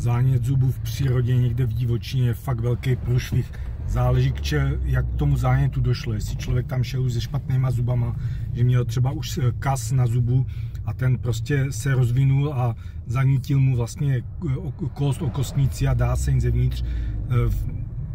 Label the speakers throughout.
Speaker 1: zánět zubů v přírodě někde v divočině je fakt velký průšvih. Záleží, jak k tomu zánětu došlo. Jestli člověk tam šel už se špatnýma zubama, že měl třeba už kas na zubu a ten prostě se rozvinul a zanítil mu vlastně kost o kostnici a dá se jim zevnitř.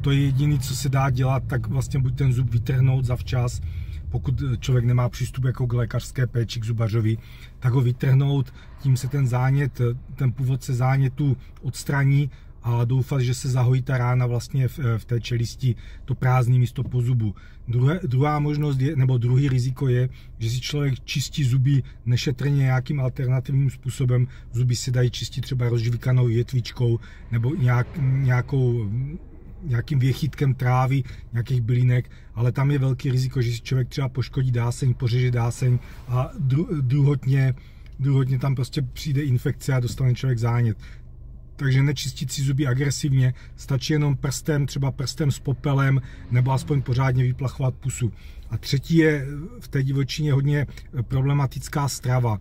Speaker 1: To je jediné, co se dá dělat, tak vlastně buď ten zub vytrhnout zavčas, pokud člověk nemá přístup jako k lékařské péči, k zubařovi, tak ho vytrhnout, tím se ten zánět, ten původce zánětu odstraní a doufat, že se zahojí ta rána vlastně v té čelisti, to prázdné místo po zubu. Druhá možnost je, nebo druhý riziko je, že si člověk čistí zuby nešetrně nějakým alternativním způsobem. Zuby se dají čistit třeba rozžvikanou větvičkou nebo nějakým věchýtkem trávy, nějakých bylinek, ale tam je velký riziko, že si člověk třeba poškodí dáseň, pořeže dáseň a druhotně tam prostě přijde infekce a dostane člověk zánět. Takže nečistit si zuby agresivně, stačí jenom prstem, třeba prstem s popelem, nebo aspoň pořádně vyplachovat pusu. A třetí je v té divočině hodně problematická strava.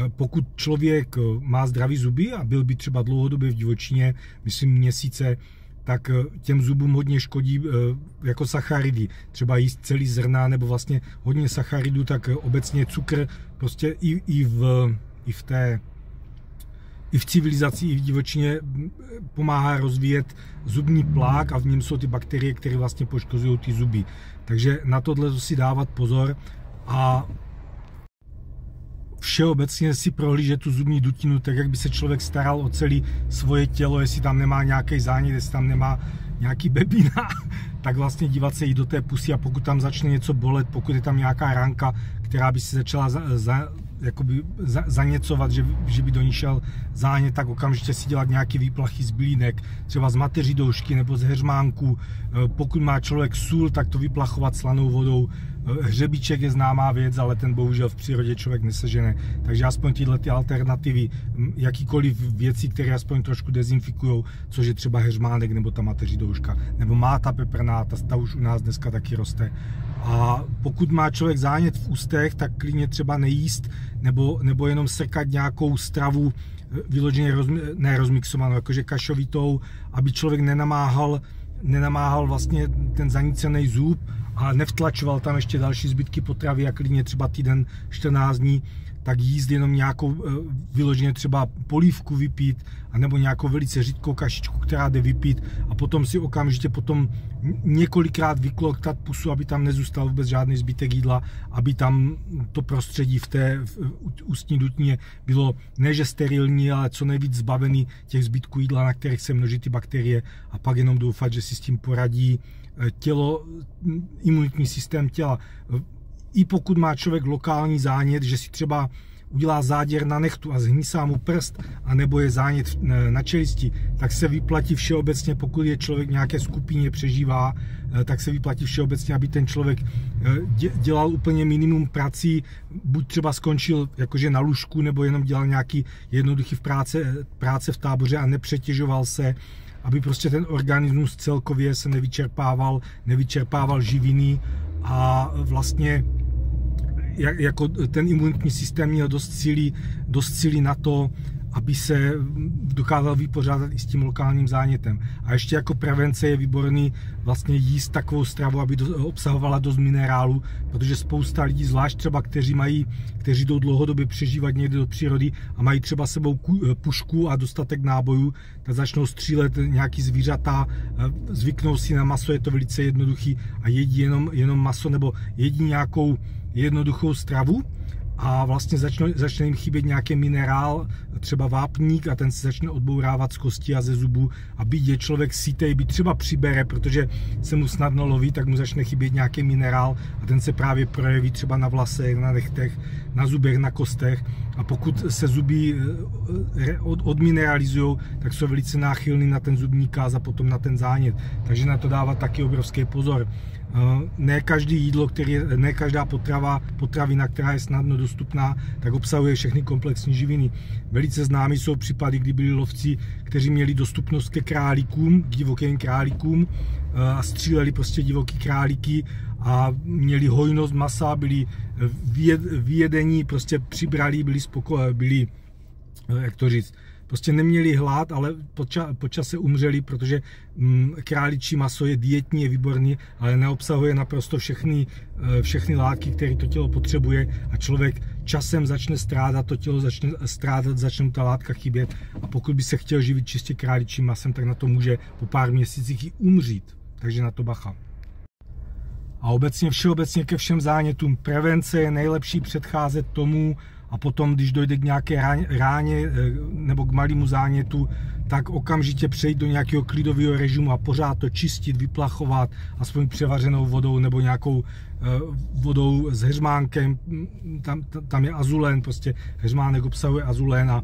Speaker 1: Pokud člověk má zdravý zuby a byl by třeba dlouhodobě v divočině, myslím měsíce, tak těm zubům hodně škodí jako sacharidy. Třeba jíst celý zrna nebo vlastně hodně sacharidů, tak obecně cukr prostě i v civilizaci, i v divočině pomáhá rozvíjet zubní plák a v něm jsou ty bakterie, které vlastně poškozují ty zuby. Takže na tohle si dávat pozor a všeobecně si prohlížet tu zubní dutinu, tak jak by se člověk staral o celé svoje tělo, jestli tam nemá nějaký zánět, jestli tam nemá nějaký bebina, tak vlastně dívat se i do té pusy a pokud tam začne něco bolet, pokud je tam nějaká ránka, která by se začala zaněcovat, že by do ní šel zánět, tak okamžitě si dělat nějaký výplachy z bylínek, třeba z mateřidoušky nebo z heřmánku. Pokud má člověk sůl, tak to vyplachovat slanou vodou. Hřebíček je známá věc, ale ten bohužel v přírodě člověk nesežene. Takže aspoň tyhle ty alternativy, jakýkoliv věci, které aspoň trošku dezinfikují, což je třeba heřmánek nebo ta mateřidouška, nebo máta peprná, ta už u nás dneska taky roste. A pokud má člověk zánět v ústech, tak klidně třeba nejíst nebo jenom srkat nějakou stravu vyloženě nerozmixovanou, jakože kašovitou, aby člověk nenamáhal vlastně ten zanícený zub a nevtlačoval tam ještě další zbytky potravy a klidně třeba týden, 14 dní, tak jíst jenom nějakou vyloženě třeba polívku vypít, anebo nějakou velice řídkou kašičku, která jde vypít a potom si okamžitě několikrát vykloktat pusu, aby tam nezůstal vůbec žádný zbytek jídla, aby tam to prostředí v ústní dutině bylo ne že sterilní, ale co nejvíc zbavený těch zbytků jídla, na kterých se množí ty bakterie a pak jenom doufat, že si s tím poradí tělo, imunitní systém těla. I pokud má člověk lokální zánět, že si třeba udělá záděr na nechtu a zhnísá mu prst, anebo je zánět na čelisti, tak se vyplatí všeobecně, pokud je člověk v nějaké skupině přežívá, tak se vyplatí všeobecně, aby ten člověk dělal úplně minimum prací, buď třeba skončil jakože na lůžku, nebo jenom dělal nějaký jednoduchý práce v táboře a nepřetěžoval se, aby prostě ten organismus celkově se nevyčerpával živiny a vlastně jako ten imunitní systém měl dost síly na to, aby se dokázal vypořádat i s tím lokálním zánětem. A ještě jako prevence je výborný vlastně jíst takovou stravu, aby obsahovala dost minerálu, protože spousta lidí, zvlášť třeba, kteří jdou dlouhodobě přežívat někde do přírody a mají třeba sebou pušku a dostatek nábojů, tak začnou střílet nějaký zvířata, zvyknou si na maso, je to velice jednoduchý a jedí jenom maso nebo jedí nějakou jednoduchou stravu a vlastně začne jim chybět nějaký minerál, třeba vápník a ten se začne odbourávat z kosti a ze zubů a byť je člověk sytej, byť třeba přibere, protože se mu snadno loví, tak mu začne chybět nějaký minerál a ten se právě projeví třeba na vlasech, na nechtech, na zubech, na kostech a pokud se zuby odmineralizují, tak jsou velice náchylný na ten zubní káz a potom na ten zánět, takže na to dávat taky obrovský pozor. Ne každá potravina, která je snadno dostupná, tak obsahuje všechny komplexní živiny. Velice známý jsou případy, kdy byli lovci, kteří měli dostupnost ke králíkům, k divokým králíkům a stříleli prostě divoký králíky a měli hojnost masa, byli vyjedení, prostě přibrali, byli jak to říct, prostě neměli hlad, ale po čase umřeli, protože králičí maso je dietní, je výborný, ale neobsahuje naprosto všechny látky, které to tělo potřebuje a člověk časem začne strádat, to tělo začne strádat, začne mu ta látka chybět a pokud by se chtěl živit čistě králičím masem, tak na to může po pár měsících i umřít, takže na to bacha. A všeobecně ke všem zánětům prevence je nejlepší předcházet tomu a potom, když dojde k nějaké ráně nebo k malému zánětu, tak okamžitě přejít do nějakého klidového režimu a pořád to čistit, vyplachovat, aspoň převařenou vodou nebo nějakou vodou s heřmánkem, tam je azulén, prostě heřmánek obsahuje azulén a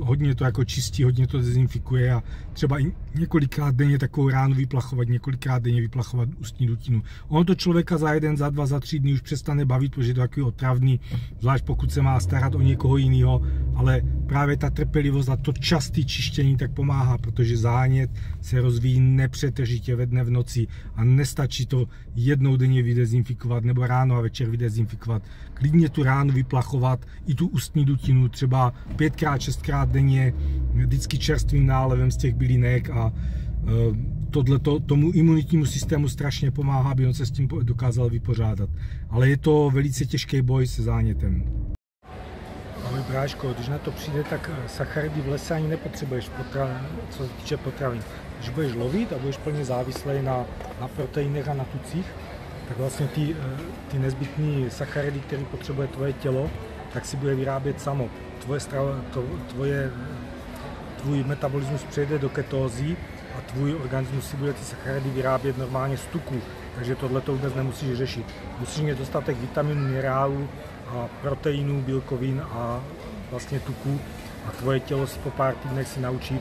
Speaker 1: hodně to jako čistí, hodně to dezinfikuje a třeba i několikrát denně takovou ránu vyplachovat, několikrát denně vyplachovat ústní dutinu. Ono to člověka za 1, za 2, za 3 dny už přestane bavit, protože je to takový otravný, zvlášť pokud se má starat o někoho jiného, ale právě ta trpělivost a to časté čištění tak pomáhá, protože zánět se rozvíjí nepřetržitě ve dne v noci a nestačí to jednou denně vydezinfikovat nebo ráno a večer vydezinfikovat. Klidně tu ránu vyplachovat i tu ústní dutinu třeba 5krát, 6krát denně, vždycky čerstvým nálevem z těch bylinek a tomu imunitnímu systému strašně pomáhá, aby on se s tím dokázal vypořádat. Ale je to velice těžký boj se zánětem. Ahoj bráško, když na to přijde, tak sacharidy v lese ani nepotřebuješ, co se týče potravin. Když budeš lovit a budeš plně závislý na proteinech a na tucích, tak vlastně ty nezbytné sacharidy, které potřebuje tvoje tělo, tak si bude vyrábět samo. Tvůj metabolismus přejde do ketózy a tvůj organismus si bude ty sacharidy vyrábět normálně z tuku, takže tohle to vůbec nemusíš řešit. Musíš mít dostatek vitaminů, minerálů a proteinů, bílkovin a vlastně tuku a tvoje tělo si po pár týdnech si naučí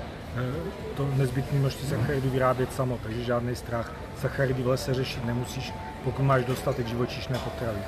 Speaker 1: to nezbytné množství sacharidů vyrábět samo, takže žádný strach. Sacharidy v lese řešit nemusíš, pokud máš dostatek živočišné potravy.